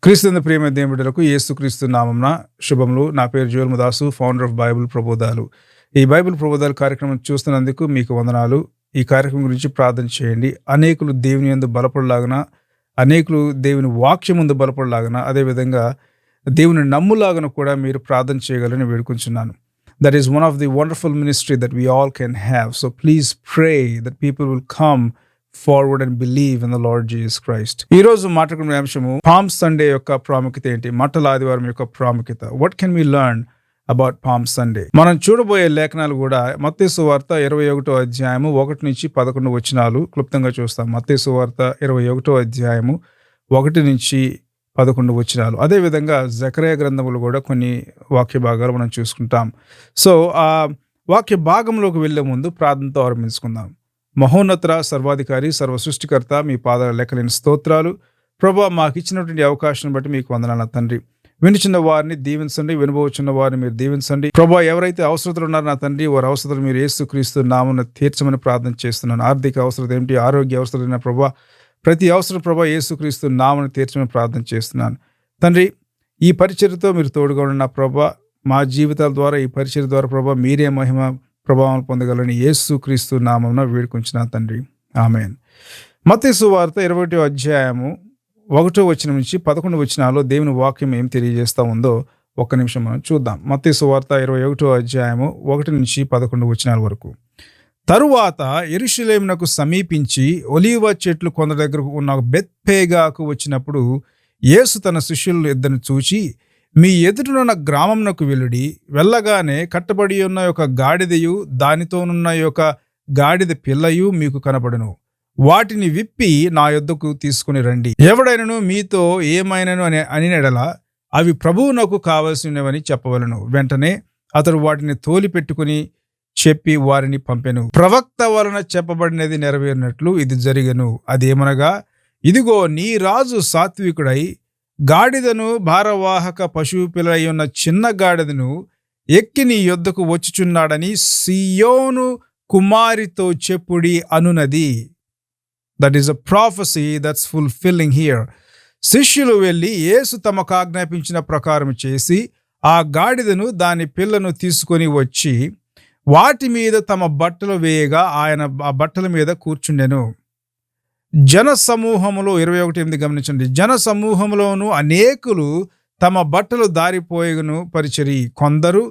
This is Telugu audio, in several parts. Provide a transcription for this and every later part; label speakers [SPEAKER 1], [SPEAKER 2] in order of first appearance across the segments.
[SPEAKER 1] క్రీస్తునందు ప్రియమైన దేవుని బిడ్డలకు యేసుక్రీస్తు నామమున శుభములు. నా పేరు జోయల్ ముదాసు, ఫౌండర్ ఆఫ్ బైబిల్ ప్రబోధాలు. ఈ బైబిల్ ప్రబోధాలు కార్యక్రమం చూస్తున్నందుకు మీకు వందనాలు. ఈ కార్యక్రమం గురించి ప్రార్థన చేయండి. అనేకులు దేవుని యందు బలపడలాగున, అనేకులు దేవుని వాక్యం ముందు బలపడలాగున, అదేవిధంగా దేవుని నమ్ములాగున కూడా మీరు ప్రార్థన చేయగలని వేడుకుంటున్నాను. That is one of the wonderful ministry that we all can have. So please pray that people will come forward and believe in the Lord Jesus Christ. ఈ రోజు మాట్లాడుకునే అంశము పామ్ సండే యొక్క ప్రాముఖ్యత ఏంటి, మట్టల ఆదివారం యొక్క ప్రాముఖ్యత. What can we learn about Palm Sunday? మనం చూడబోయే లేఖనాలు కూడా మత్తయి సువార్త 21వ అధ్యాయము 1 నుంచి 11 వచనాలు క్లుప్తంగా చూస్తాం. మత్తయి సువార్త 21వ అధ్యాయము 1 నుంచి 11 వచనాలు. అదేవిధంగా జకర్యా గ్రంథములు కూడా కొన్ని వాక్య భాగాలు మనం చూసుకుంటాం. సో ఆ వాక్య భాగంలోకి వెళ్లే ముందు ప్రార్థనతో ఆరంభించుకుందాం. మహోన్నత సర్వాధికారి సర్వ సృష్టికర్త, మీ పాదాల లెక్కలేని స్తోత్రాలు ప్రభా. మాకు ఇచ్చినటువంటి అవకాశం బట్టి మీకు వందనాలు తండ్రి. వినుచున్న వారిని దీవించండి, వినబోచున్న వారిని మీరు దీవించండి ప్రభా. ఎవరైతే అవసరతలు ఉన్నారో నా తండ్రి, వారి అవసరతలు మీరు యేసుక్రీస్తు నామమున తీర్చమని ప్రార్థన చేస్తున్నాను. ఆర్థిక అవసరత ఏమిటి, ఆరోగ్య అవసరత ప్రభా, ప్రతి అవసరం ప్రభా యేసుక్రీస్తు నామమున తీర్చమని ప్రార్థన చేస్తున్నాను తండ్రి. ఈ పరిచర్యతో మీరు తోడుగా ఉన్న ప్రభా, మా జీవితాల ద్వారా ఈ పరిచర్య ద్వారా ప్రభా మీరే మహిమ ప్రభావం పొందగలని యేసుక్రీస్తు నామమున వేడుకుంటున్నాను తండ్రి. ఆమేన్. మత్తయి సువార్త 21వ అధ్యాయము 1వ వచనం నుంచి 11 వచనాల్లో దేవుని వాక్యం ఏం తెలియజేస్తా ఉందో ఒక్క నిమిషం మనం చూద్దాం. మత్తయి సువార్త 21వ అధ్యాయము 1 నుంచి 11 వచనాల వరకు. తరువాత యెరూషలేమునకు సమీపించి ఒలీవ చెట్లు కొండ దగ్గరకు ఉన్న బెత్పేగాకు వచ్చినప్పుడు యేసు తన శిష్యులను ఇద్దరిని చూచి, మీ ఎదుటనున్న గ్రామమునకు వెళ్ళుడి. వెళ్ళగానే కట్టబడి ఉన్న యొక్క గాడిదయు దానితోనున్న యొక్క గాడిద పిల్లయు మీకు కనబడును. వాటిని విప్పి నా యొద్దకు తీసుకుని రండి. ఎవడైనను మీతో ఏమైనను అని ఎడల అవి ప్రభువునకు కావలసినవని చెప్పవలను. వెంటనే అతడు వాటిని తోలి పెట్టుకుని చెప్పి వారిని పంపెను. ప్రవక్త వలన చెప్పబడినది నెరవేరినట్లు ఇది జరిగెను. అదేమనగా, ఇదిగో నీ రాజు సాత్వికుడై గాడిదను భారవాహక పశువు పిల్ల ఉన్న చిన్న గాడిదను ఎక్కి నీ యొద్దకు వచ్చుచున్నాడని సియోను కుమారితో చెప్పుడి అనునది. That is a prophecy that's fulfilling here. శిష్యులు వెళ్ళి యేసు తమకు ఆజ్ఞాపించిన ప్రకారం చేసి ఆ గాడిదను దాని పిల్లను తీసుకొని వచ్చి వాటి మీద తమ బట్టలు వేయగా ఆయన ఆ బట్టల మీద కూర్చుండెను. జన సమూహములో 21:8 గమనించండి. జన సమూహములోను అనేకులు తమ బట్టలు దారిపోయగను పరిచరి, కొందరు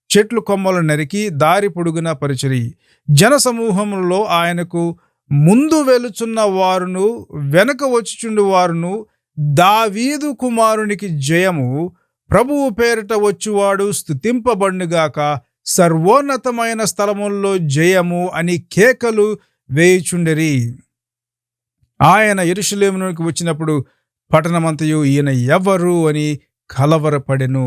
[SPEAKER 1] చెట్లు కొమ్మలు నరికి దారి పొడుగున పరిచరి. జన సమూహములలో ఆయనకు ముందు వెలుచున్న వారును వెనక వచ్చుచుండు వారును, దావీదు కుమారునికి జయము, ప్రభువు పేరిట వచ్చువాడు స్తుతింపబడునుగాక, సర్వోన్నతమైన స్థలముల్లో జయము అని కేకలు వేయుచుండిరి. ఆయన యెరూషలేమునకు వచ్చినప్పుడు పట్టణమంతయు ఈయన ఎవరు అని కలవరపడెను.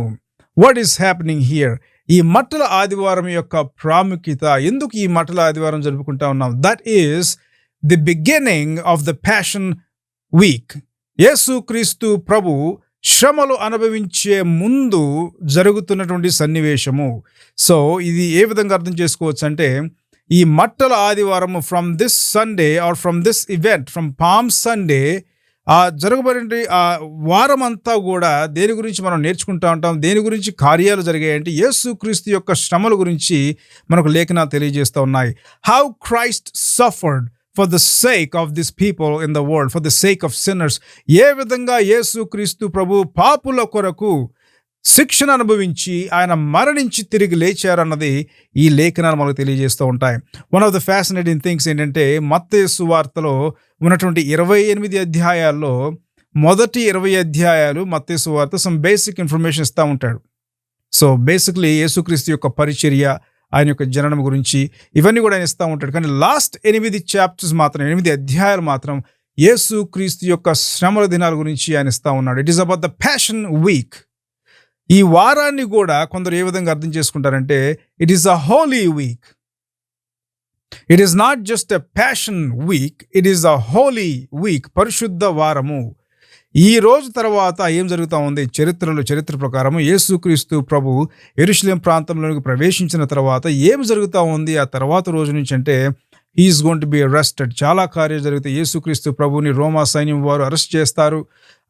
[SPEAKER 1] What is happening here? ఈ మట్టల ఆదివారం యొక్క ప్రాముఖ్యత, ఎందుకు ఈ మట్టల ఆదివారం జరుపుకుంటా ఉన్నాం? That is the beginning of the passion week. యేసుక్రీస్తు ప్రభు శ్రమలు అనుభవించే ముందు జరుగుతున్నటువంటి సన్నివేశము. సో ఇది ఏ విధంగా అర్థం చేసుకోవచ్చు అంటే, ఈ మట్టల ఆదివారము from this Sunday or from this event, from palm Sunday, ఆ జరగబడి ఆ వారం అంతా కూడా దేని గురించి మనం నేర్చుకుంటా ఉంటాం, దేని గురించి కార్యాలు జరిగాయంటే యేసుక్రీస్తు యొక్క శ్రమల గురించి మనకు లేఖనాలు తెలియజేస్తూ ఉన్నాయి. How Christ suffered for the sake of this people in the world, for the sake of sinners. ఏ విధంగా యేసుక్రీస్తు ప్రభు పాపుల కొరకు శిక్షణ అనుభవించి ఆయన మరణించి తిరిగి లేచారన్నది ఈ లేఖనాలు మనకు తెలియజేస్తూ ఉంటాయి. One of the fascinating things ఏంటంటే, మత్తయి సువార్తలో ఉన్నటువంటి 28 అధ్యాయాల్లో మొదటి 20 అధ్యాయాలు మత్తయి సువార్త సమ్ బేసిక్ ఇన్ఫర్మేషన్ ఇస్తూ ఉంటాడు. సో బేసిక్లీ యేసుక్రీస్తు యొక్క పరిచర్య, ఆయన యొక్క జననం గురించి ఇవన్నీ కూడా ఆయన ఇస్తూ ఉంటాడు. కానీ లాస్ట్ 8 చాప్టర్స్ మాత్రం, 8 అధ్యాయాలు మాత్రం యేసుక్రీస్తు యొక్క శ్రమల దినాల గురించి ఆయన ఇస్తూ ఉన్నాడు. It is about the passion week. ఈ వారాన్ని కూడా కొందరు ఏ విధంగా అర్థం చేసుకుంటారంటే, it is a holy week. It is not just a passion week, it is a holy week, పరిశుద్ధ వారము. ఈ రోజు తర్వాత ఏం జరుగుతూ ఉంది? చరిత్ర ప్రకారం యేసుక్రీస్తు ప్రభు యెరూషలేం ప్రాంతంలోకి ప్రవేశించిన తర్వాత ఏం జరుగుతూ ఉంది ఆ తర్వాత రోజు నుంచి అంటే, he's going to be arrested. చాలా కార్యాలు జరుగుతాయి. యేసుక్రీస్తు ప్రభుని రోమా సైన్యం వారు అరెస్ట్ చేస్తారు,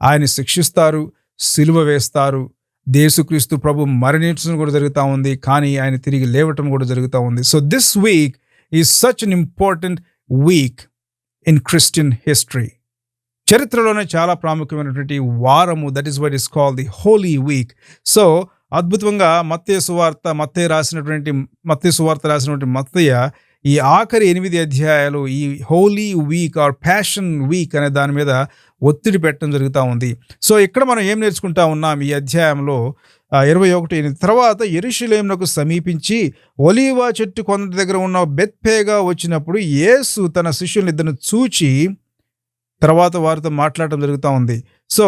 [SPEAKER 1] ఆయన శిక్షిస్తారు. సిలువ వేస్తారు. యేసుక్రీస్తు ప్రభు మరణించడం కూడా జరుగుతూ ఉంది, కానీ ఆయన తిరిగి లేవటం కూడా జరుగుతూ ఉంది. So this week is such an important week in Christian history. చరిత్రలోనే చాలా ప్రాముఖ్యమైనటువంటి వారము. That is what is called the holy week. So అద్భుతంగా మత్తయి సువార్త రాసినటువంటి మత్తయ్య ఈ ఆఖరి 8 అధ్యాయాలు ఈ holy week or passion week అనే దాని మీద ఒత్తిడి పెట్టడం జరుగుతూ ఉంది. సో ఇక్కడ మనం ఏం నేర్చుకుంటా ఉన్నాం ఈ అధ్యాయంలో 21 తర్వాత యెరూషలేమునకు సమీపించి ఒలీవ చెట్టు కొండ దగ్గర ఉన్న బెత్ఫేగా వచ్చినప్పుడు యేసు తన శిష్యులను ఇద్దరిని చూచి తర్వాత వారితో మాట్లాడటం జరుగుతూ ఉంది. సో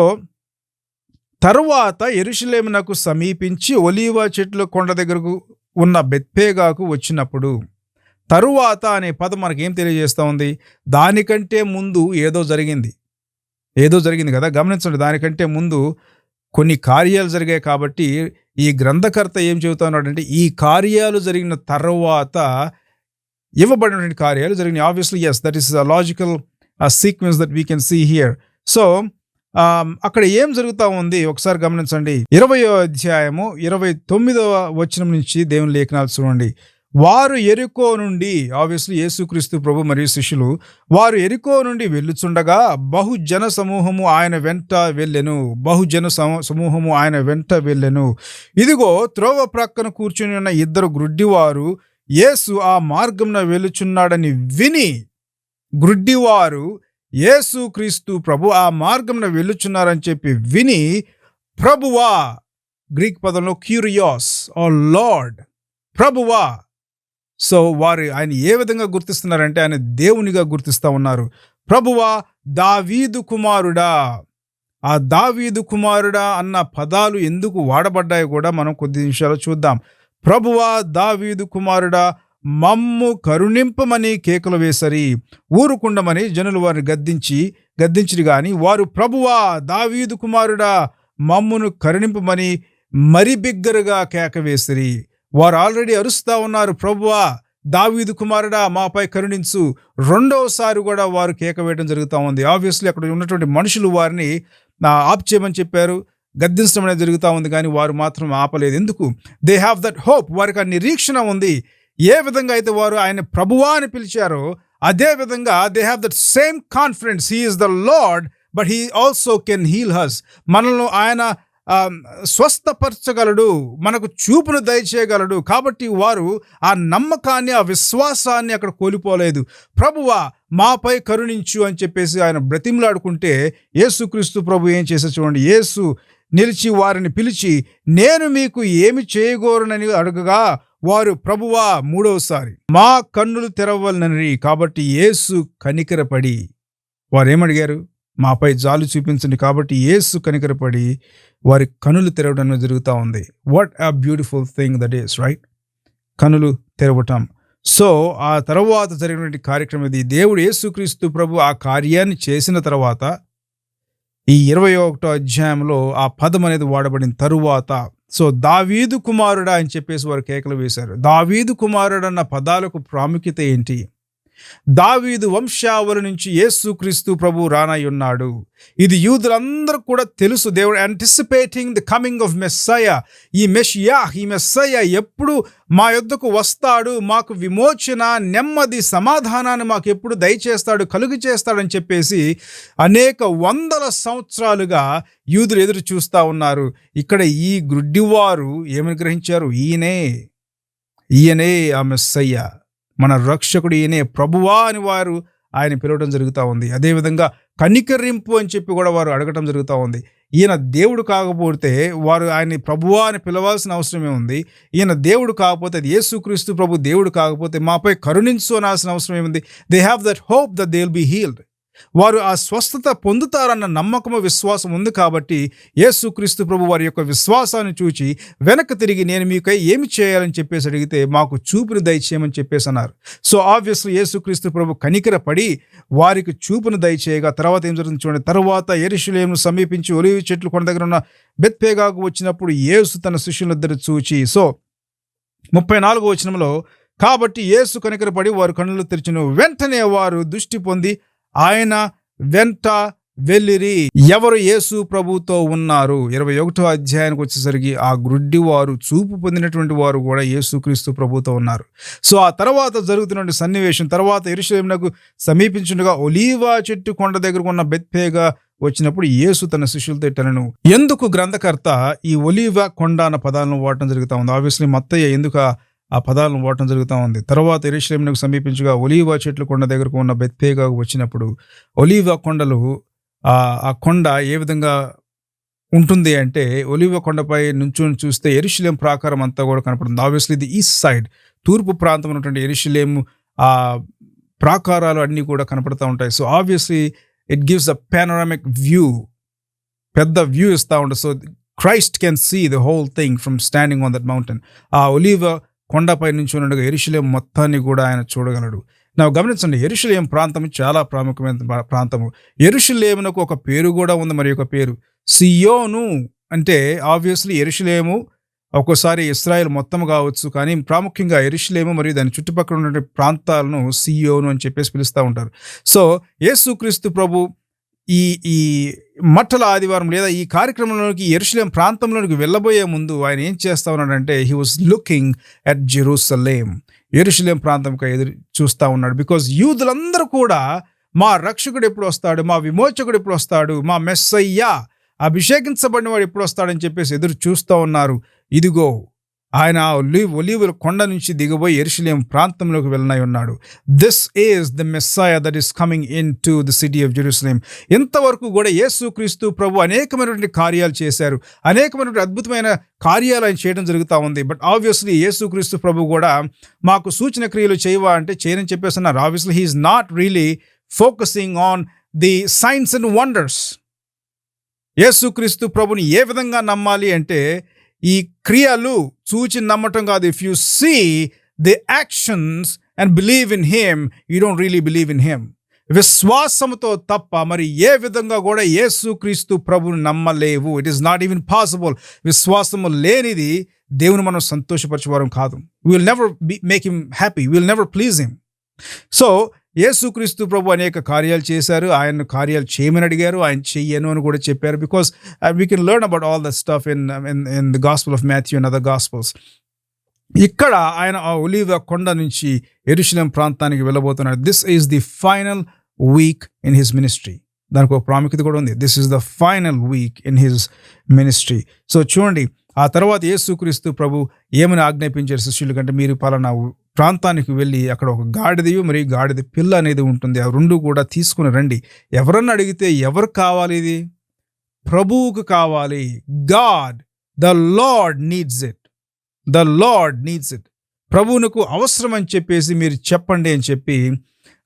[SPEAKER 1] తరువాత యెరూషలేమునకు సమీపించి ఒలీవ చెట్ల కొండ దగ్గరకు ఉన్న బెత్ఫేగాకు వచ్చినప్పుడు, తరువాత అనే పదం మనకేం తెలియజేస్తూ ఉంది? దానికంటే ముందు ఏదో జరిగింది కదా. గమనించండి, దానికంటే ముందు కొన్ని కార్యాలు జరిగాయి. కాబట్టి ఈ గ్రంథకర్త ఏం చెబుతా ఉన్నాడంటే ఈ కార్యాలు జరిగిన తర్వాత ఇవ్వబడినటువంటి కార్యాలు జరిగినాయి. Obviously yes, that is a logical sequence that we can see here. So అక్కడ ఏం జరుగుతూ ఉంది ఒకసారి గమనించండి. 20వ అధ్యాయము 29వ వచనం నుంచి దేవుని లేఖనాలు చూడండి. వారు యెరికో నుండి, ఆబ్వియస్లీ యేసుక్రీస్తు ప్రభు మరియు శిష్యులు, వారు యెరికో నుండి వెళ్ళుచుండగా బహుజన సమూహము ఆయన వెంట వెళ్ళెను. ఇదిగో త్రోవ ప్రక్కన కూర్చుని ఉన్న 2 గ్రుడ్డివారు యేసు ఆ మార్గంన వెళ్ళుచున్నాడని విని, గ్రుడ్డివారు యేసుక్రీస్తు ప్రభు ఆ మార్గంన వెళ్ళుచున్నారని చెప్పి విని, ప్రభువా, గ్రీక్ పదంలో క్యూరియాస్ ఆర్ లార్డ్, ప్రభువా. సో వారు ఆయన ఏ విధంగా గుర్తిస్తున్నారంటే ఆయన దేవునిగా గుర్తిస్తూ ఉన్నారు. ప్రభువా, దావీదు కుమారుడా. ఆ దావీదు కుమారుడా అన్న పదాలు ఎందుకు వాడబడ్డాయో కూడా మనం కొద్ది నిమిషాలు చూద్దాం. ప్రభువా, దావీదు కుమారుడా, మమ్ము కరుణింపమని కేకలు వేసరి. ఊరుకుండమని జనులు వారిని గద్దించిరి గాని వారు ప్రభువా, దావీదు కుమారుడా, మమ్మును కరుణింపమని మరి బిగ్గరగా కేక వేసిరి. వారు ఆల్రెడీ అరుస్తా ఉన్నారు, ప్రభువా, దావీదు కుమారుడా, మాపై కరుణించు. రెండవసారి కూడా వారు కేక వేయడం జరుగుతూ ఉంది. ఆబ్వియస్లీ అక్కడ ఉన్నటువంటి మనుషులు వారిని ఆప్ చేయమని చెప్పారు, గద్దించడం అనేది జరుగుతూ ఉంది, కానీ వారు మాత్రం ఆపలేదు. ఎందుకు? They have that hope. వారికి ఆ నిరీక్షణ ఉంది. ఏ విధంగా అయితే వారు ఆయన ప్రభువా అని పిలిచారో అదే విధంగా they have that same confidence. He is the lord but he also can heal us. మనల్ని ఆయన స్వస్థపరచగలడు, మనకు చూపును దయచేయగలడు. కాబట్టి వారు ఆ నమ్మకాన్ని, ఆ విశ్వాసాన్ని అక్కడ కోల్పోలేదు. ప్రభువా, మాపై కరుణించు అని చెప్పేసి ఆయన బ్రతిమలాడుకుంటే యేసుక్రీస్తు ప్రభు ఏం చేసే చూడండి. యేసు నిలిచి వారిని పిలిచి, నేను మీకు ఏమి చేయగోరునని అడగగా వారు ప్రభువా, 3వసారి మా కన్నులు తెరవలనని. కాబట్టి యేసు కనికరపడి, వారేమడిగారు? మాపై జాలు చూపించండి. కాబట్టి యేసు కనికరపడి వారి కనులు తెరవడం జరుగుతూ ఉంది. What a beautiful thing that is, right? కనులు తెరవటం. సో ఆ తర్వాత జరిగినటువంటి కార్యక్రమం ఇది. దేవుడు యేసుక్రీస్తు ప్రభు ఆ కార్యాన్ని చేసిన తర్వాత ఈ 21వ అధ్యాయంలో ఆ పదం అనేది వాడబడిన తరువాత, సో దావీదు కుమారుడా అని చెప్పేసి వారు కేకలు వేశారు. దావీదు కుమారుడు అన్న పదాలకు ప్రాముఖ్యత ఏంటి? దావీదు వంశావళి నుంచి యేసుక్రీస్తు ప్రభు రానయ్యున్నాడు. ఇది యూదులందరూ కూడా తెలుసు. They were anticipating the coming of messiah. ఈ మెస్సయా ఎప్పుడు మా యొద్దకు వస్తాడు, మాకు విమోచన, నెమ్మది, సమాధానాన్ని మాకు ఎప్పుడు దయచేస్తాడు, కలుగు చేస్తాడని చెప్పేసి అనేక వందల సంవత్సరాలుగా యూదులు ఎదురు చూస్తూ ఉన్నారు. ఇక్కడ ఈ గ్రుడ్డివారు ఏమని గ్రహించారు? ఈయనే ఆ మెస్సయ్య, మన రక్షకుడు ఈయనే, ప్రభువా అని వారు ఆయన పిలవడం జరుగుతూ ఉంది. అదేవిధంగా కనికరింపు అని చెప్పి కూడా వారు అడగటం జరుగుతూ ఉంది. ఈయన దేవుడు కాకపోతే వారు ఆయన్ని ప్రభువా అని పిలవాల్సిన అవసరమే ఉంది. ఈయన దేవుడు కాకపోతే, అది యేసుక్రీస్తు ప్రభు దేవుడు కాకపోతే మాపై కరుణించు అనాల్సిన అవసరం ఏముంది? They have that hope that they will be healed. వారు ఆ స్వస్థత పొందుతారన్న నమ్మకము, విశ్వాసం ఉంది. కాబట్టి యేసుక్రీస్తు ప్రభు వారి యొక్క విశ్వాసాన్ని చూచి వెనక్కి తిరిగి, నేను మీకై ఏమి చేయాలని చెప్పేసి అడిగితే మాకు చూపును దయచేయమని చెప్పేసి అన్నారు. సో ఆబ్వియస్లీ యేసుక్రీస్తు ప్రభు కనికరపడి వారికి చూపును దయచేయగా తర్వాత ఏం జరుగుతుంది చూడండి. తర్వాత యెరూషలేమును సమీపించి ఒలీవ చెట్లు కొండ దగ్గర ఉన్న బెత్ఫేగాకు వచ్చినప్పుడు యేసు తన శిష్యులిద్దరు చూచి, సో 34వ వచనంలో, కాబట్టి యేసు కనికరపడి వారు కన్నులు తెరిచెను. వెంటనే వారు దృష్టి పొంది ఆయన వెంట వెళ్ళిరి. ఎవరు యేసు ప్రభుతో ఉన్నారు? 21వ అధ్యాయానికి వచ్చేసరికి ఆ గ్రుడ్డివారు, చూపు పొందినటువంటి వారు కూడా యేసుక్రీస్తు ప్రభుతో ఉన్నారు. సో ఆ తర్వాత జరుగుతున్న సన్నివేశం, తర్వాత యెరూషలేమునకు సమీపించుండగా ఒలీవ చెట్టు కొండ దగ్గర ఉన్న బెత్ఫేగా వచ్చినప్పుడు యేసు తన శిష్యులతో ఇట్లనెను. ఎందుకు గ్రంథకర్త ఈ ఒలీవ కొండ అన్న పదాలను వాడటం జరుగుతూ ఉంది? ఆబ్వియస్లీ మత్తయ్య ఎందుకు ఆ పదాలను వాడటం జరుగుతూ ఉంది? తర్వాత యెరూషలేమునకు సమీపించగా ఒలీవ చెట్లు కొండ దగ్గరకు ఉన్న బెత్ఫేగా వచ్చినప్పుడు ఒలీవ కొండలు ఆ కొండ ఏ విధంగా ఉంటుంది అంటే, ఒలీవ కొండపై నుంచొని చూస్తే యెరూషలేము ప్రాకారం అంతా కూడా కనపడుతుంది. ఆబ్వియస్లీ ఇది ఈస్ట్ సైడ్, తూర్పు ప్రాంతం ఉన్నటువంటి యెరూషలేము ఆ ప్రాకారాలు అన్నీ కూడా కనపడుతూ ఉంటాయి. So obviously it gives a panoramic view, పెద్ద వ్యూ ఇస్తూ ఉంటుంది. So Christ can see the whole thing from standing on that mountain. ఆ ఒలీవ కొండపై నుంచి ఉండగా యెరూషలేము మొత్తాన్ని కూడా ఆయన చూడగలడు. ನಾವು గమనించండి, యెరూషలేము ప్రాంతం చాలా ప్రాముఖ్యమైన ప్రాంతము. యెరూషలేమునకు ఒక పేరు కూడా ఉంది, మరి ఒక పేరు సియోను. అంటే ఆబ్వియస్లీ యెరూషలేము ఒక్కోసారి ఇశ్రాయేల్ మొత్తం కావచ్చు, కానీ ప్రాముఖ్యంగా యెరూషలేము మరియు దాని చుట్టుపక్కల ఉన్న ప్రాంతాలను సియోను అని చెప్పేసి పిలుస్తూ ఉంటారు. సో యేసుక్రీస్తు ప్రభు ఈ ఈ మట్టల ఆదివారం లేదా ఈ కార్యక్రమంలోకి యెరూషలేము ప్రాంతంలోనికి వెళ్ళబోయే ముందు ఆయన ఏం చేస్తా ఉన్నాడంటే, he was looking at Jerusalem, యెరూషలేము ప్రాంతంకి ఎదురు చూస్తూ ఉన్నాడు. బికాజ్ యూదులందరూ కూడా మా రక్షకుడు ఎప్పుడు వస్తాడు, మా విమోచకుడు ఎప్పుడు వస్తాడు, మా మెస్సయ్య అభిషేకించబడిన వాడు ఎప్పుడు వస్తాడని చెప్పేసి ఎదురు చూస్తూ ఉన్నారు. ఇదిగో ఆయన ఒలీవల కొండ నుంచి దిగబోయి యెరూషలేము ప్రాంతంలోకి వెళ్ళనై ఉన్నాడు. This is the messiah that is coming in to the city of Jerusalem. ఇంతవరకు కూడా యేసుక్రీస్తు ప్రభు అనేకమైనటువంటి కార్యాలు చేశారు, అనేకమైనటువంటి అద్భుతమైన కార్యాలు ఆయన చేయడం జరుగుతూ ఉంది. బట్ ఆబ్వియస్లీ యేసుక్రీస్తు ప్రభు కూడా మాకు సూచన క్రియలు చేయవా అంటే చేయని చెప్పేసి అన్నారు. Obviously he is not really focusing on the science and wonders. యేసుక్రీస్తు ప్రభుని ఏ విధంగా నమ్మాలి అంటే, ఈ క్రియలు చూచి నమ్మటం కాదు. If you see the actions and believe in him, you don't really believe in him. విశ్వాసముతో తప్ప మరి ఏ విధంగా కూడా యేసుక్రీస్తు ప్రభుని నమ్మలేవు. It is not even possible. విశ్వాసము లేనిది దేవుని మనం సంతోషపరచేవారం కాదు. We will never make him happy, we will never please him. So యేసుక్రీస్తు ప్రభు అనేక కార్యాలు చేశారు, ఆయన కార్యాలు చేయమని అడిగారు, ఆయన చెయ్యను అని కూడా చెప్పారు. Because we can learn about all that stuff in the gospel of Matthew and other gospels. ఇక్కడ ఆయన ఆ ఒలీవ కొండ నుంచి యెరూషలేము ప్రాంతానికి వెళ్ళబోతున్నాడు. This is the final week in his ministry. దానికి ఒక ప్రాముఖ్యత కూడా ఉంది. This is the final week in his ministry. So చూడండి, ఆ తర్వాత యేసుక్రీస్తు ప్రభు ఏమని ఆజ్ఞాపించారు శిష్యుల కంటే, మీరు పలానా ప్రాంతానికి వెళ్ళి అక్కడ ఒక గాడిదయు మరియు గాడిద పిల్ల అనేది ఉంటుంది, ఆ రెండు కూడా తీసుకుని రండి. ఎవరన్నా అడిగితే ఎవరు కావాలి? ఇది ప్రభువుకు కావాలి. God the lord needs it, the lord needs it. ప్రభువునకు అవసరం అని చెప్పేసి మీరు చెప్పండి అని చెప్పి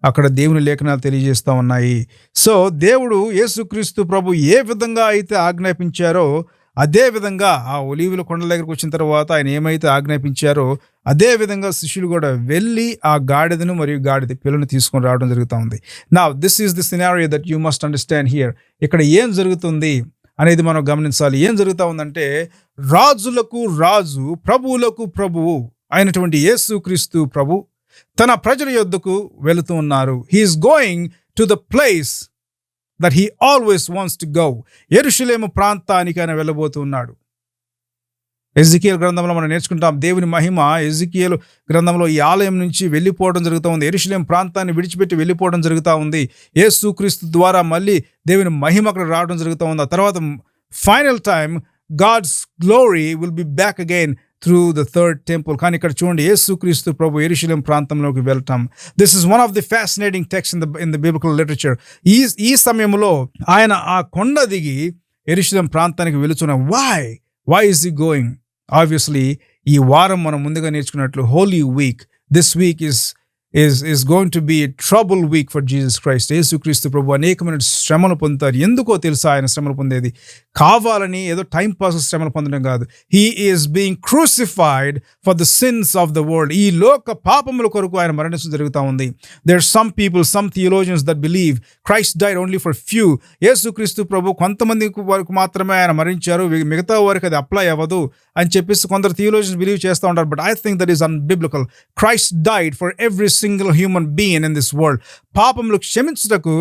[SPEAKER 1] అక్కడ దేవుని లేఖనాలు తెలియజేస్తూ ఉన్నాయి. సో దేవుడు యేసుక్రీస్తు ప్రభు ఏ విధంగా అయితే ఆజ్ఞాపించారో అదే విధంగా ఆ ఒలీవల కొండల దగ్గరకు వచ్చిన తర్వాత ఆయన ఏమైతే ఆజ్ఞాపించారో అదే విధంగా శిష్యులు కూడా వెళ్ళి ఆ గాడిదను మరియు గాడిద పిల్లను తీసుకొని రావడం జరుగుతూ ఉంది. Now this is the scenario that you must understand here. ఇక్కడ ఏం జరుగుతుంది అనేది మనం గమనించాలి. ఏం జరుగుతూ ఉందంటే, రాజులకు రాజు, ప్రభువులకు ప్రభువు అయినటువంటి యేసుక్రీస్తు ప్రభు తన ప్రజల యొద్దకు వెళుతూ ఉన్నారు. He's going to the place that he always wants to go. యెరూషలేము ప్రాంతానికి ఆయన వెళ్ళబోతున్నాడు. ఎజికియేలు గ్రంథంలో మనం నేర్చుకుంటాం దేవుని మహిమ ఎజికియేలు గ్రంథంలో ఈ ఆలయం నుంచి వెళ్ళిపోవడం జరుగుతూ ఉంది. యెరూషలేము ప్రాంతాన్ని విడిచిపెట్టి వెళ్ళిపోవడం జరుగుతూ ఉంది. యేసుక్రీస్తు ద్వారా మళ్ళీ దేవుని మహిమ అక్కడ రావడం జరుగుతూ ఉంది. ఆ తర్వాత final time God's glory will be back again through the third temple. కానీ ఇక్కడ చూడండి, యేసుక్రీస్తు ప్రభు యెరూషలేము ప్రాంతంలోకి వెళ్ళటం. This is one of the fascinating text in the biblical literature. ఈ సమయంలో ఆయన ఆ కొండ దిగి యెరూషలేము ప్రాంతానికి వెళుతున్న. Why is he going? Obviously ఈ వారం మనం ముందుగా నేర్చుకున్నట్లు holy week, this week is going to be a trouble week for Jesus Christ. యేసుక్రీస్తు ప్రభు అనేకమైన శ్రమలు పొందుతారు. ఎందుకో తెలుసా ఆయన శ్రమలు పొందేది? కావాలని ఏదో టైం పాస్ శ్రమలు పొందడం కాదు. He is being crucified for the sins of the world. ఈ లోక పాపముల కొరకు ఆయన మరణించడం జరుగుతూ ఉంది. There are some people, some theologians that believe Christ died only for few. యేసుక్రీస్తు ప్రభు కొంతమంది వరకు మాత్రమే ఆయన మరణించారు, మిగతా వారికి అది అప్లై అవ్వదు అని చెప్పేసి కొందరు థియోలోజియన్స్ బిలీవ్ చేస్తూ ఉంటారు. But I think that is unbiblical. Christ died for every single human being in this world. పాపములు క్షమించుటకు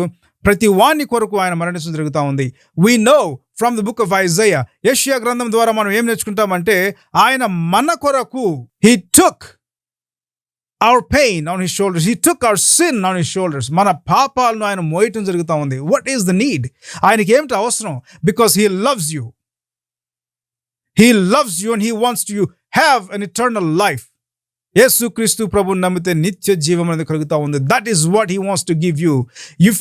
[SPEAKER 1] ప్రతి వాణ్ణి కొరకు ఆయన మరణించడం జరుగుతూ ఉంది. We know from the book of Isaiah, యెషయా గ్రంథం ద్వారా మనం ఏం నేర్చుకుంటామంటే ఆయన మన కొరకు he took our pain on his shoulders. He took our sin on his shoulders. మన పాపాలను ఆయన మోయటం జరుగుతూ ఉంది. What is the need? ఆయనకి ఏమిటి అవసరం? Because he loves you. He loves you and he wants to have an eternal life. యేసు క్రీస్తు ప్రభువుని నమ్మితే నిత్య జీవం అనేది కలుగుతూ ఉంది. That is what he wants to give you. If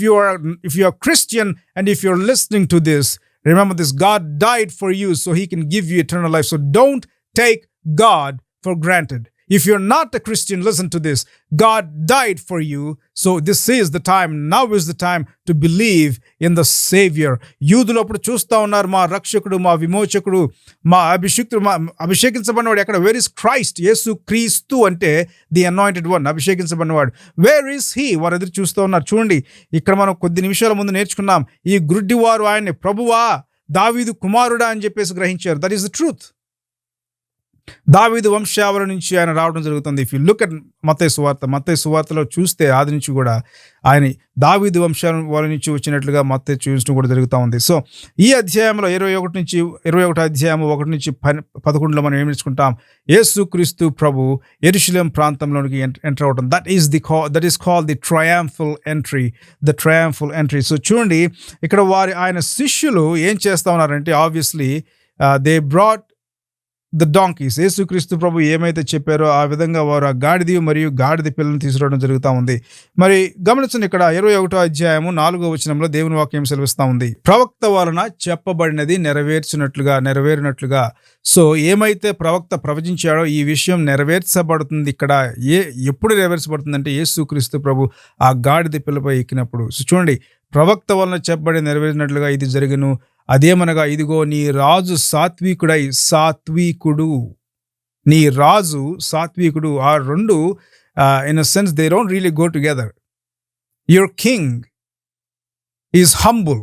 [SPEAKER 1] you are Christian and if you're listening to this, remember this, God died for you so he can give you eternal life. So don't take God for granted. If you're not a Christian, listen to this. God died for you. So this is the time. Now is the time to believe in the Savior. యూదులు అప్పుడు చూస్తూ ఉన్నారు, మా రక్షకుడు, మా విమోచకుడు, మా అభిషేకించబడినవాడు ఎక్కడ? Where is Christ? యేసు క్రీస్తు అంటే ది అనాయింటెడ్ వన్, అభిషేకించబడినవాడు. Where is he? వారు ఎదురు చూస్తూ ఉన్నారు. చూడండి, ఇక్కడ మనం కొద్ది నిమిషాల ముందు నేర్చుకున్నాం, ఈ గుడ్డివారు ఆయన్ని ప్రభువా, దావీదు కుమారుడా అని చెప్పేసి గ్రహించారు. That is the truth. దావీదు వంశావళి నుంచి ఆయన రావడం జరుగుతుంది. ఇఫ్ యు లుక్ అట్ మత్తయి సువార్తలో చూస్తే ఆది నుంచి కూడా ఆయన దావీదు వంశావళి నుంచి వచ్చినట్లుగా మత్తయి చూపించడం కూడా జరుగుతూ ఉంది. సో ఈ అధ్యాయంలో 21 అధ్యాయం 1 నుంచి 11లో మనం ఏం నేర్చుకుంటాం? యేసుక్రీస్తు ప్రభు యెరూషలేం ప్రాంతంలోనికి ఎంటర్ అవడం. That is called the triumphal entry. So చూడండి, ఇక్కడ ఆయన శిష్యులు ఏం చేస్తా ఉన్నారంటే, obviously they brought the donkeys. యేసుక్రీస్తు ప్రభు ఏమైతే చెప్పారో ఆ విధంగా వారు ఆ గాడిద మరియు గాడిద పిల్లను తీసుకురావడం జరుగుతూ ఉంది. మరి గమనించండి, ఇక్కడ 21 అధ్యాయము 4వ వచనంలో దేవుని వాక్యం సెలవిస్తూ ఉంది, ప్రవక్త వలన చెప్పబడినది నెరవేరినట్లుగా. సో ఏమైతే ప్రవక్త ప్రవచించాడో ఈ విషయం నెరవేర్చబడుతుంది. ఇక్కడ ఎప్పుడు నెరవేర్చబడుతుందంటే యేసుక్రీస్తు ప్రభు ఆ గాడిద పిల్లపై ఎక్కినప్పుడు. సో చూడండి, ప్రవక్త వలన చెప్పబడి నెరవేరినట్లుగా ఇది జరిగను. అదేమనగా, ఇదిగో నీ రాజు సాత్వికుడు. నీ రాజు సాత్వికుడు. ఆ రెండు in a sense they don't really go together. Your king is humble.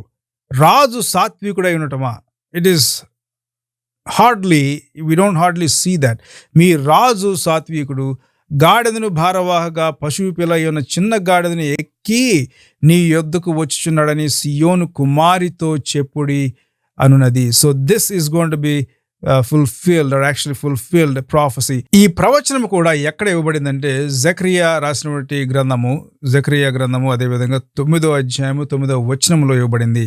[SPEAKER 1] రాజు సాత్వికుడై ఉండటమా? It is we don't hardly see that. మీ రాజు సాత్వికుడు, గాడిదను భారవాహగా పశువు పిల్ల ఉన్న చిన్న గాడిదను ఎక్కి నీ యొద్దకు వచ్చుచున్నాడని సియోను కుమారితో చెప్పుడి అనున్నది. So this is going to be fulfilled prophecy. ఈ ప్రవచనం కూడా ఎక్కడ ఇవ్వబడిందంటే జకరియా రాసినటువంటి జకరియా గ్రంథము అదేవిధంగా 9వ అధ్యాయము 9వ వచనంలో ఇవ్వబడింది.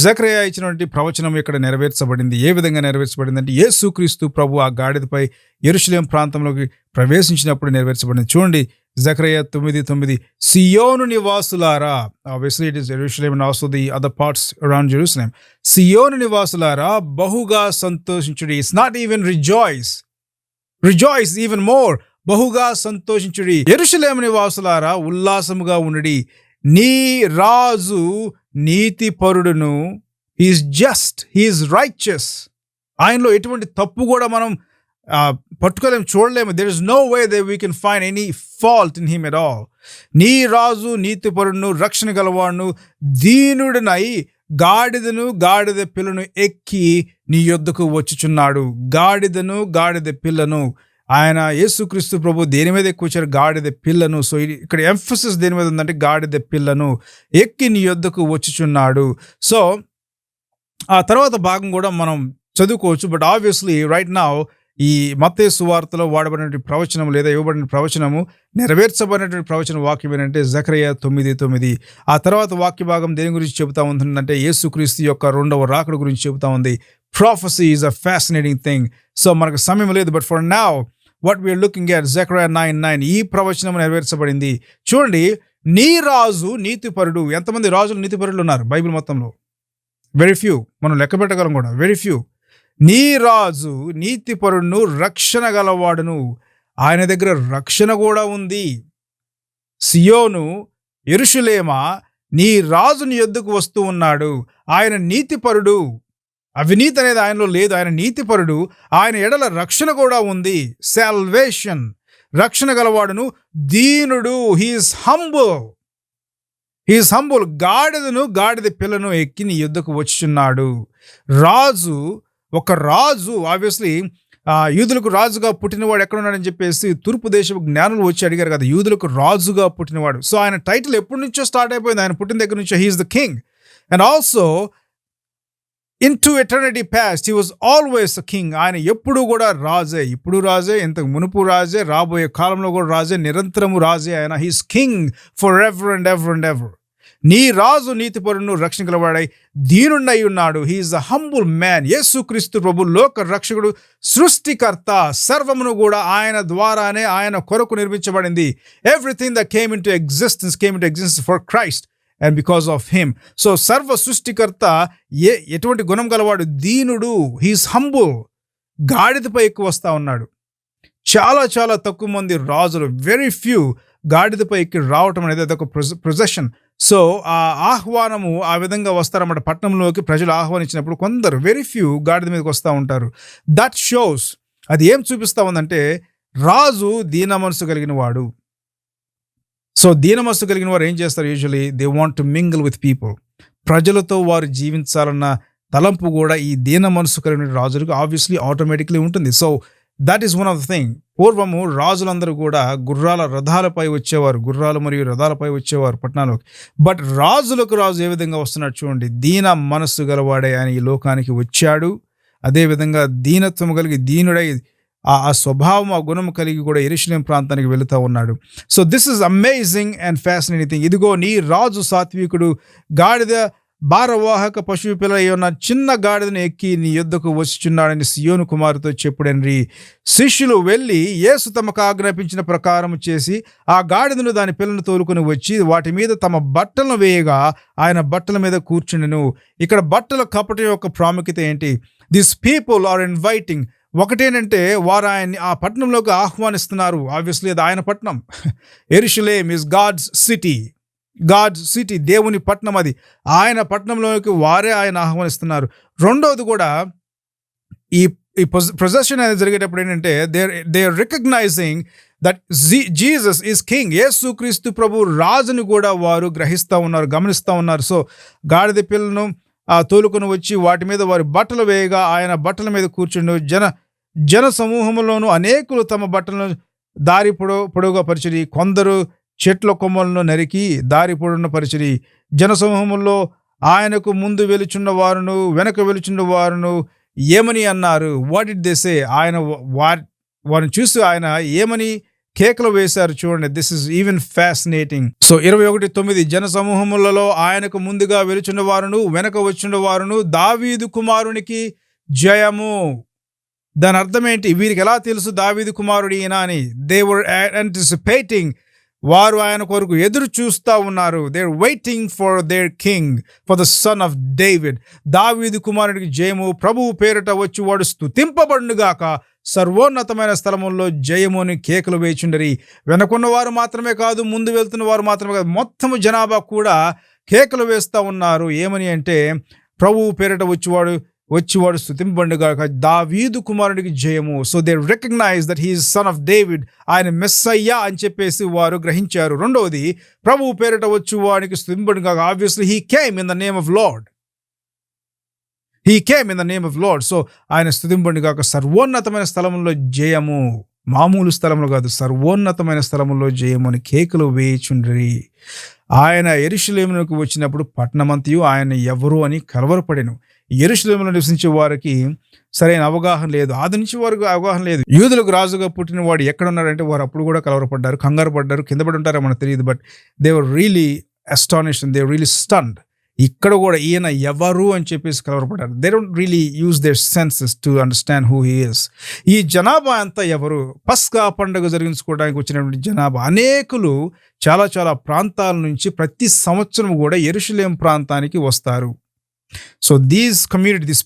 [SPEAKER 1] జకరియా ఇచ్చినటువంటి ప్రవచనం ఇక్కడ నెరవేర్చబడింది. ఏ విధంగా నెరవేర్చబడిందంటే, యేసుక్రీస్తు ప్రభు ఆ గాడిదపై యెరూషలేం ప్రాంతంలోకి ప్రవేశించినప్పుడు నెరవేర్చబడింది. చూడండి, జకరియా 9:9, సియోను నివాసులారా, obviously it is Jerusalem and also the other parts around Jerusalem. సియోను నివాసులారా బహుగా సంతోషించుడి. It's not even rejoice even more. బహుగా సంతోషించుడి. యెరూషలేము నివాసులారా ఉల్లాసముగా ఉండుడి. నీ రాజు నీతిపరుడును. he is just, he is righteous. ఆయనలో ఎటువంటి తప్పు కూడా మనం పట్టుకోలేము, చూడలేము. there is no way that we can find any fault in him at all. నీ రాజు నీతిపరుడును, రక్షణ గలవాడును, దీనుడనై గాడిదను గాడిద పిల్లను ఎక్కి నీ యొద్దకు వచ్చుచున్నాడు. గాడిదను గాడిద పిల్లను, ఆయన యేసుక్రీస్తు ప్రభు దేని మీద ఎక్కువ వచ్చారు? గాడిద పిల్లను. సో ఇక్కడ ఎంఫసిస్ దేని మీద ఉందంటే గాడిద పిల్లను ఎక్కి నీ యొద్దకు వచ్చుచున్నాడు. సో ఆ తర్వాత భాగం కూడా మనం చదువుకోవచ్చు. బట్ ఆబ్వియస్లీ రైట్ నౌ ఈ మత్తయి సువార్తలో వాడబడినటువంటి ప్రవచనం లేదా ఇవ్వబడిన ప్రవచనము నెరవేర్చబడినటువంటి ప్రవచన వాక్యం ఏంటంటే జకరియా 9:9. ఆ తర్వాత వాక్య భాగం దేని గురించి చెబుతా ఉంటుందంటే యేసుక్రీస్తు యొక్క రెండవ రాకడ గురించి చెబుతా ఉంది. Prophecy is a fascinating thing. So మనకు సమయం లేదు, but for now what we are looking at Zechariah 9:9, ఈ ప్రవచనం నెరవేర్చబడింది. చూడండి, నీ రాజు నీతిపరుడు. ఎంతమంది రాజులు నీతిపరులు ఉన్నారు బైబిల్ మొత్తంలో? Very few. మనం లెక్క పెట్టగలం కూడా, వెరీ ఫ్యూ. నీ రాజు నీతిపరుడును, రక్షణ గలవాడును. ఆయన దగ్గర రక్షణ కూడా ఉంది. సియోను, యెరూషలేమా, నీ రాజు నీ యొద్దకు వస్తూ ఉన్నాడు. ఆయన నీతిపరుడు. అవినీతి అనేది ఆయనలో లేదు. ఆయన నీతిపరుడు. ఆయన ఎడల రక్షణ కూడా ఉంది. సాల్వేషన్, రక్షణ గలవాడును, దీనుడు. He's humble. గాడిదను గాడిద పిల్లను ఎక్కి నీ యొద్దకు వచ్చుచున్నాడు. రాజు, ఒక రాజు ఆబ్వియస్లీ యూదులకు రాజుగా పుట్టినవాడు ఎక్కడున్నాడని చెప్పేసి తూర్పు దేశపు జ్ఞానులు వచ్చి అడిగారు కదా, యూదులకు రాజుగా పుట్టినవాడు. సో ఆయన టైటిల్ ఎప్పటి నుంచో స్టార్ట్ అయిపోయింది, ఆయన పుట్టిన దగ్గర నుంచో he's the king. And also into eternity past he was always a king. ఆయన ఎప్పుడు కూడా రాజే, ఇప్పుడు రాజే, ఇంతకు మునుపు రాజే, రాబోయే కాలంలో కూడా రాజే, నిరంతరము రాజే ఆయన. He's king for ever and ever and ever. నీ రాజు నీతిపరును రక్షణ గలవాడై దీనుండై ఉన్నాడు. He's a humble man. యేసుక్రీస్తు ప్రభు లోక రక్షకుడు, సృష్టికర్త. సర్వమును కూడా ఆయన ద్వారానే, ఆయన కొరకు నిర్మించబడింది. Everything that came into existence for Christ and because of him. So సర్వ సృష్టికర్త ఎటువంటి గుణం గలవాడు? దీనుడు. He's humble. గాడిదపై ఎక్కువ వస్తా ఉన్నాడు. చాలా చాలా తక్కువ మంది రాజులు, వెరీ ఫ్యూ గాడిదపై ఎక్కి రావటం అనేది అదొక ప్రొజెషన్. సో ఆ ఆహ్వానము ఆ విధంగా వస్తారన్నమాట. పట్టణంలోకి ప్రజలు ఆహ్వానించినప్పుడు కొందరు, వెరీ ఫ్యూ గాడిద మీదకి వస్తూ ఉంటారు. దట్ షోస్, అది ఏం చూపిస్తా ఉందంటే రాజు దీన మనసు కలిగిన వాడు. సో దీనమస్సు కలిగిన వారు ఏం చేస్తారు? Usually they want to mingle with people. ప్రజలతో వారు జీవించాలన్న తలంపు కూడా ఈ దీన మనసు కలిగిన రాజులకు ఆబ్వియస్లీ ఆటోమేటిక్లీ ఉంటుంది. So that is one of the thing. పూర్వము రాజులందరూ కూడా రథాలపై వచ్చేవారు, గుర్రాలు మరియు రథాలపై వచ్చేవారు పట్టణాలకు. బట్ రాజులకు రాజు ఏ విధంగా వస్తున్నాడు చూడండి. దీన మనస్సు గలవాడే ఆయన ఈ లోకానికి వచ్చాడు. అదేవిధంగా దీనత్వం కలిగి దీనుడై ఆ స్వభావం, ఆ గుణం కలిగి కూడా యెరూషలేము ప్రాంతానికి వెళుతూ ఉన్నాడు. So this is amazing and fascinating thing. ఇదిగో నీ రాజు సాత్వికుడు, గాడిద భారవాహక పశువు పిల్ల ఉన్న చిన్న గాడిదను ఎక్కి నీ యొద్దకు వచ్చుచున్నాడని సియోను కుమారుతో చెప్పుడని. శిష్యులు వెళ్ళి యేసు తమకు ఆజ్ఞాపించిన ప్రకారం చేసి ఆ గాడిదను దాని పిల్లను తోలుకొని వచ్చి వాటి మీద తమ బట్టలను వేయగా ఆయన బట్టల మీద కూర్చుండెను. ఇక్కడ బట్టల కపటం యొక్క ప్రాముఖ్యత ఏంటి? This people are inviting. ఒకటేనంటే వారు ఆయన్ని ఆ పట్టణంలోకి ఆహ్వానిస్తున్నారు. ఆబ్వియస్లీ అది ఆయన పట్టణం. యెరూషలేమ్ ఇస్ గాడ్స్ సిటీ, దేవుని పట్టణం. అది ఆయన పట్టణంలోకి వారే ఆయన ఆహ్వానిస్తున్నారు. రెండోది కూడా ఈ ప్రొజెషన్ అనేది జరిగేటప్పుడు ఏంటంటే they are recognising that Jesus is king. యేసుక్రీస్తు ప్రభు రాజుని కూడా వారు గ్రహిస్తూ ఉన్నారు, గమనిస్తూ ఉన్నారు. సో గాడిద పిల్లను తోలుకొని వచ్చి వాటి మీద వారి బట్టలు వేయగా ఆయన బట్టల మీద కూర్చుండు. జన సమూహంలోనూ అనేకులు తమ బట్టలను దారి పొడవుగా పరిచిరి. కొందరు చెట్ల కొమ్మలను నరికి దారి పొడవున పరిచిరి. జన సమూహంలో ఆయనకు ముందు వెలుచున్న వారును వెనక వెలుచున్న వారును ఏమని అన్నారు? What did they say? ఆయన వారిని చూసి ఆయన ఏమని కేకలు వేశారు చూడండి. This is even fascinating. So 21:9 జన సమూహములలో ఆయనకు ముందుగా వెలుచున్న వారును వెనక వచ్చున్న వారును దావీదు కుమారునికి జయము. దాని అర్థం ఏంటి? వీరికి ఎలా తెలుసు దావీదు కుమారుడు ఈయన అని? They were anticipating. వారు ఆయన కొరకు ఎదురు చూస్తూ ఉన్నారు. They are waiting for their king, for the son of David. దావీదు కుమారుడికి జయము, ప్రభువు పేరిట వచ్చి వాడు స్తుతింపబడునుగాక, సర్వోన్నతమైన స్థలముల్లో జయము అని కేకలు వేచుండరి. వెనకున్న వారు మాత్రమే కాదు, ముందు వెళ్తున్న వారు మాత్రమే కాదు, మొత్తము జనాభా కూడా కేకలు వేస్తూ ఉన్నారు. ఏమని అంటే ప్రభువు పేరిట వచ్చివాడు స్తుతింపబడునుగాక, దావీదు కుమారుడికి జయము. So they recognise that he is son of David, ఆయన మెస్సయ్యా అని చెప్పేసి వారు గ్రహించారు. రెండవది, ప్రభువు పేరిట వచ్చువాడికి స్తుతింపబడునుగాక. Obviously he came in the name of Lord. So ఆయన స్తుతింపబడునుగాక. సర్వోన్నతమైన స్థలంలో జయము, మామూలు స్థలంలో కాదు, సర్వోన్నతమైన స్థలంలో జయము అని కేకలు వేయుచుండ్రి. ఆయన యెరూషలేమునకు వచ్చినప్పుడు పట్టణమంతయు ఆయన ఎవరు అని కలవరపడెను. యెరూషలేములో నివసించే వారికి సరైన అవగాహన లేదు, ఆది నుంచి వారికి అవగాహన లేదు. యూదులకు రాజుగా పుట్టిన వాడు ఎక్కడ ఉన్నాడంటే వారు అప్పుడు కూడా కలవరపడ్డారు, కంగారు పడ్డారు, కింద పడి ఉంటారో మనకు తెలియదు. But they were really astonished, they were really stunned. ఇక్కడ కూడా ఈయన ఎవరు అని చెప్పేసి కలవరపడ్డారు. They don't really use their senses to understand who he is. ఈ జనాభా అంతా ఎవరు? పస్కా పండుగ జరిగించుకోవడానికి వచ్చినటువంటి జనాభా అనేకులు చాలా చాలా ప్రాంతాల నుంచి ప్రతి సంవత్సరం కూడా యెరూషలేము ప్రాంతానికి వస్తారు. So these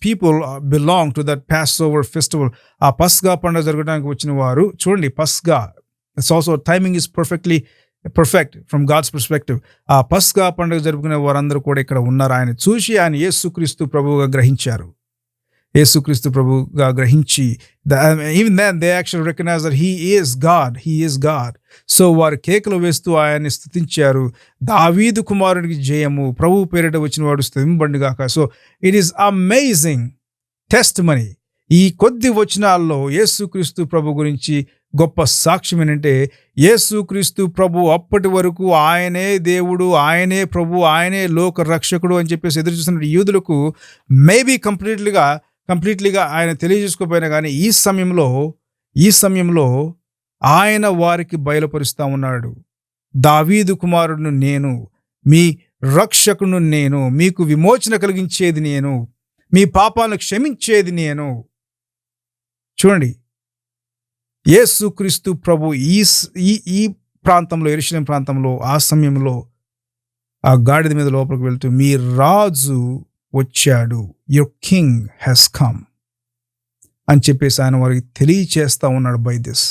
[SPEAKER 1] people belong to that Passover festival. ఆ పస్కా పండుగ జరగడానికి వచ్చిన వారు చూడండి, పస్కా it's also timing is perfect from God's perspective. ఆ పస్కా పండుగ జరుపుకునే వారందరూ కూడా ఇక్కడ ఉన్నారు. ఆయన చూసి ఆయన యేసుక్రీస్తు ప్రభువుగా గ్రహించారు. యేసుక్రీస్తు ప్రభువుగా గ్రహించి even then they actually recognise that he is God. So వారు కేకలు వేస్తూ ఆయన్ని స్తుతించారు. దావీదు కుమారుడికి జయము, ప్రభువు పేరిట వచ్చిన వాడు స్తుతింపబడునుగాక. So it is amazing testimony. ఈ కొద్ది వచనాల్లో యేసుక్రీస్తు ప్రభు గురించి గొప్ప సాక్ష్యం ఏంటంటే, యేసుక్రీస్తు ప్రభు అప్పటి వరకు ఆయనే దేవుడు, ఆయనే ప్రభు, ఆయనే లోక రక్షకుడు అని చెప్పేసి ఎదురు చూస్తున్న యూదులకు మేబీ కంప్లీట్లీగా ఆయన తెలియజేసుకోపోయినా కానీ ఈ సమయంలో ఆయన వారికి బయలుపరుస్తా ఉన్నాడు. దావీదు కుమారుడును నేను, మీ రక్షకును నేను, మీకు విమోచన కలిగించేది నేను, మీ పాపాలను క్షమించేది నేను. చూడండి, యేసుక్రీస్తు ప్రభు ఈ ప్రాంతంలో, యెరూషలేము ప్రాంతంలో ఆ సమయంలో ఆ గాడిద మీద లోపలికి వెళ్తూ, మీ రాజు వచ్చాడు, యువర్ కింగ్ హ్యాస్ కమ్ అని చెప్పేసి ఆయన వారికి తెలియచేస్తా ఉన్నాడు బై దిస్.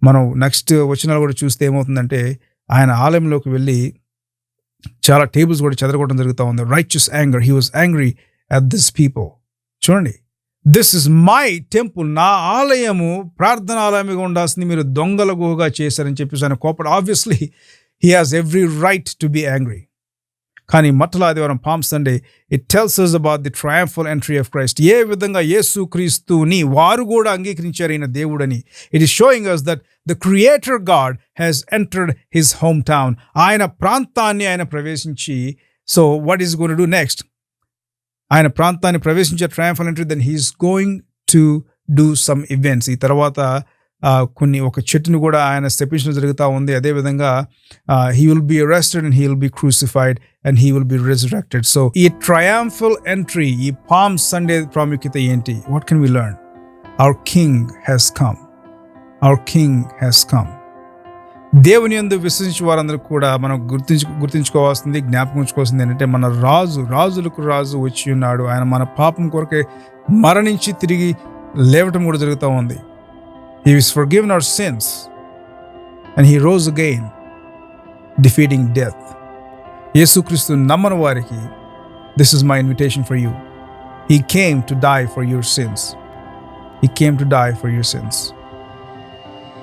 [SPEAKER 1] మనం నెక్స్ట్ వచనాలు కూడా చూస్తే ఏమవుతుందంటే, ఆయన ఆలయంలోకి వెళ్ళి చాలా టేబుల్స్ కూడా చెదరగొట్టడం జరుగుతూ ఉంది. Righteous anger, he was angry at this people. చూడండి, దిస్ ఇస్ మై టెంపుల్, నా ఆలయము, ప్రార్థన ఆలయంగా ఉండాల్సింది మీరు దొంగల గుహగా చేశారని చెప్పేసి ఆయన కోపడు. Obviously he has every right to be angry. కానీ మట్టల ఆదివారం, palm Sunday, it tells us about the triumphal entry of Christ. ఏ విధంగా యేసుక్రీస్తుని వారు కూడా అంగీకరించారు ఈయన దేవుడని. It is showing us that the creator God has entered his hometown. ఆయన ప్రాంతాన్ని ఆయన ప్రవేశించి, so what is going to do next? ఆయన ప్రాంతాన్ని ప్రవేశించే triumphal entry, then he is going to do some events. ఈ తర్వాత ఒక చెట్టును కూడా ఆయన శపించడం జరుగుతూ ఉంది. అదేవిధంగా he will be arrested and he will be crucified and he will be resurrected. So ఈ triumphal entry, ఈ పామ్ సండే ప్రాముఖ్యత ఏంటి? What can we learn? Our king has come. Our king has come. దేవుని యందు విశ్వసించే వారందరూ కూడా మనం గుర్తించుకోవాల్సింది, జ్ఞాపకం ఉంచుకోవాల్సింది ఏంటంటే, మన రాజులకు రాజు వచ్చి ఉన్నాడు. ఆయన మన పాపం కొరకే మరణించి తిరిగి లేవటం కూడా జరుగుతూ ఉంది. He has forgiven our sins and he rose again, defeating death. యేసుక్రీస్తు నమ్మని వారికి, this is my invitation for you. He came to die for your sins. He came to die for your sins.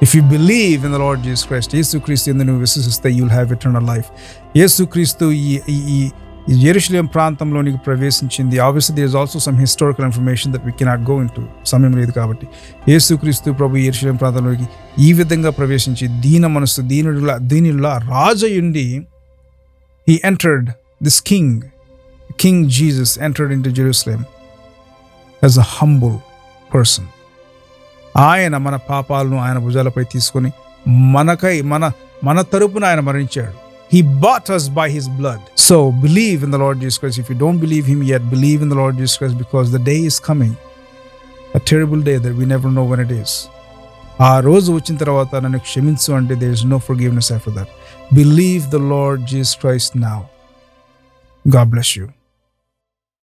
[SPEAKER 1] If you believe in the Lord Jesus Christ, యేసుక్రీస్తు యందు నువ్వు విశ్వసిస్తే, you'll have eternal life. యేసుక్రీస్తు ఈ యెరూషలేము ప్రాంతంలోనికి ప్రవేశించింది. Obviously there is also some historical information that we cannot go into, సమయం లేదు కాబట్టి. యేసుక్రీస్తు ప్రభు యెరూషలేము ప్రాంతంలోకి ఈ విధంగా ప్రవేశించి, దీన మనస్సు, దీనిలా రాజయుండి, he entered, this king Jesus entered into Jerusalem as a humble person. ఆయన మన పాపాలను ఆయన భుజాలపై తీసుకొని మన తరపున ఆయన మరణించాడు. He bought us by his blood. So believe in the Lord Jesus Christ. If you don't believe him yet, believe in the Lord Jesus Christ, because the day is coming, a terrible day that we never know when it is. ఆ రోజు వచ్చిన తర్వాత నన్ను క్షమించు అంటే there is no forgiveness after that. Believe the Lord Jesus Christ now. God bless you.